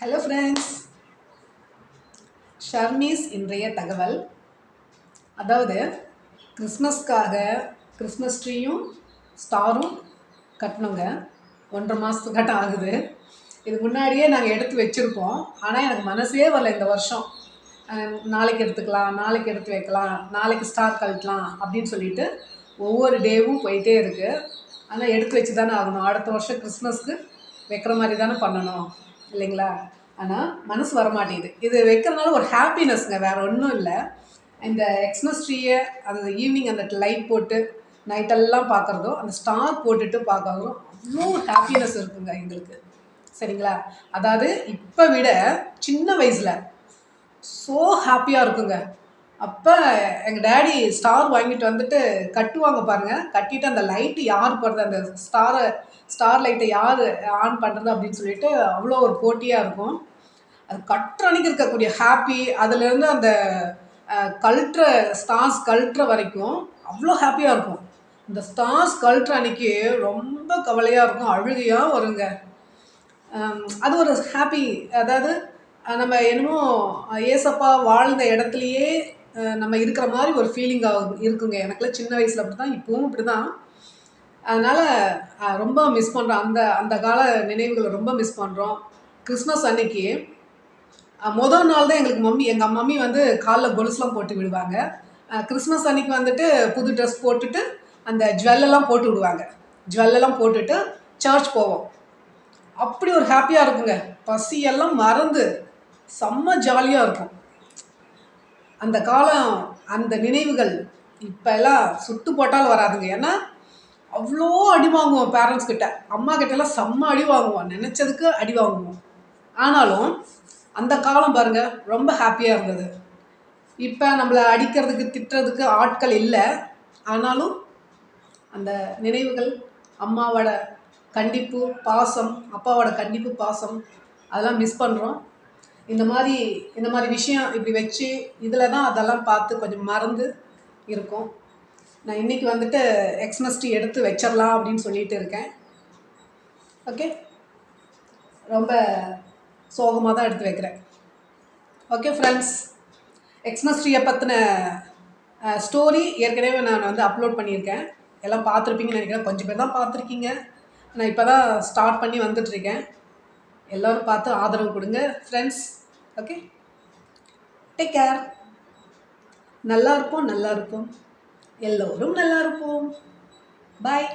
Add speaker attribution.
Speaker 1: Hello friends, ஷர்மீஸ் இன்றைய தகவல். அதாவது கிறிஸ்மஸ்க்காக கிறிஸ்மஸ் ட்ரீயும் ஸ்டாரும் கட்டணுங்க. 1.5 மாதத்துக்கிட்ட ஆகுது. இது முன்னாடியே நாங்கள் எடுத்து வச்சுருக்கோம். ஆனால் எனக்கு மனசே வரல இந்த வருஷம். நாளைக்கு எடுத்துக்கலாம், நாளைக்கு எடுத்து வைக்கலாம், நாளைக்கு ஸ்டார் கழட்டலாம் அப்படின்னு சொல்லிட்டு ஒவ்வொரு டேவும் போயிட்டே இருக்குது. ஆனால் எடுத்து வச்சு தானே ஆகணும். அடுத்த வருஷம் கிறிஸ்மஸ்க்கு வைக்கிற மாதிரி தானே பண்ணணும் இல்லைங்களா? ஆனால் மனசு வரமாட்டேங்குது. இது வைக்கிறதுனால ஒரு ஹாப்பினஸ்ங்க, வேறு ஒன்றும் இல்லை. இந்த எக்ஸ்மஸ் ட்ரீயை அந்த ஈவினிங் அந்த லைட் போட்டு நைட்டெல்லாம் பார்க்குறதும், அந்த ஸ்டார் போட்டுட்டு பார்க்குறதும் அவ்வளோ ஹாப்பினஸ் இருக்குங்க எங்களுக்கு. சரிங்களா? அதாவது இப்போ விட சின்ன வயசில் ஸோ ஹாப்பியாக இருக்குங்க. அப்போ எங்கள் டேடி ஸ்டார் வாங்கிட்டு வந்துட்டு கட்டுவாங்க பாருங்கள். கட்டிட்டு அந்த லைட்டு யார் போடுறது, அந்த ஸ்டார் லைட்டை யார் ஆன் பண்ணுறது அப்படின்னு சொல்லிட்டு அவ்வளோ ஒரு போட்டியாக இருக்கும். அது கட்டுற அன்றைக்கி இருக்கக்கூடிய ஹாப்பி, அதுலேருந்து அந்த ஸ்டார்ஸ் கழட்டுற வரைக்கும் அவ்வளோ ஹாப்பியாக இருக்கும். இந்த ஸ்டார்ஸ் கழட்டுற அன்றைக்கி ரொம்ப கவலையாக இருக்கும், அழுகையாக வருங்க. அது ஒரு ஹாப்பி. அதாவது நம்ம என்னமோ ஏசப்பா வாழ்ந்த இடத்துலையே நம்ம இருக்கிற மாதிரி ஒரு ஃபீலிங்காக இருக்குங்க. எனக்குலாம் சின்ன வயசில் அப்படி தான், இப்போவும் இப்படி தான். அதனால் ரொம்ப மிஸ் பண்ணுறோம். அந்த அந்த கால நினைவுகளை ரொம்ப மிஸ் பண்ணுறோம். கிறிஸ்மஸ் அன்னைக்கு மொதல் நாள் தான் எங்கள் மம்மி வந்து காலில் கொலுசுலாம் போட்டு விடுவாங்க. கிறிஸ்மஸ் அன்னைக்கு வந்துட்டு புது ட்ரெஸ் போட்டுட்டு அந்த ஜுவல்லெல்லாம் போட்டு விடுவாங்க. ஜுவல்லெல்லாம் போட்டுட்டு சர்ச் போவோம். அப்படி ஒரு ஹாப்பியாக இருக்குங்க. பசியெல்லாம் மறந்து செம்ம ஜாலியாக இருக்கும். அந்த காலம், அந்த நினைவுகள் இப்போ எல்லாம் சுட்டு போட்டாலும் வராதுங்க. ஏன்னா அவ்வளோ அடி வாங்குவோம் பேரண்ட்ஸ் கிட்ட. அம்மா கிட்டலாம் செம்ம அடி வாங்குவோம், நினச்சதுக்கு அடி வாங்குவோம். ஆனாலும் அந்த காலம் பாருங்கள் ரொம்ப ஹாப்பியாக இருந்தது. இப்போ நம்மளை அடிக்கிறதுக்கு திட்டுறதுக்கு ஆட்கள் இல்லை. ஆனாலும் அந்த நினைவுகள், அம்மாவோட கண்டிப்பு பாசம், அப்பாவோட கண்டிப்பு பாசம், அதெல்லாம் மிஸ் பண்ணுறோம். இந்த மாதிரி விஷயம் இப்படி வச்சு இதில் தான் அதெல்லாம் பார்த்து கொஞ்சம் மறந்து இருக்கும். நான் இன்றைக்கி வந்துட்டு எக்ஸ்மஸ் ட்ரீ எடுத்து வச்சிடலாம் அப்படின்னு சொல்லிட்டு இருக்கேன். ஓகே, ரொம்ப சோகமாக தான் எடுத்து வைக்கிறேன். ஓகே ஃப்ரெண்ட்ஸ், எக்ஸ்மஸ் ட்ரீயை பற்றின ஸ்டோரி ஏற்கனவே நான் வந்து அப்லோட் பண்ணியிருக்கேன். எல்லாம் பார்த்துருப்பீங்கன்னு நினைக்கிறேன். கொஞ்சம் பேர் தான் பார்த்துருக்கீங்க. நான் இப்போ தான் ஸ்டார்ட் பண்ணி வந்துட்டுருக்கேன். எல்லோரும் பார்த்து ஆதரவு கொடுங்க ஃப்ரெண்ட்ஸ். Okay, take care. நல்லா இருப்போம், எல்லோரும் நல்லா இருப்போம். பாய்.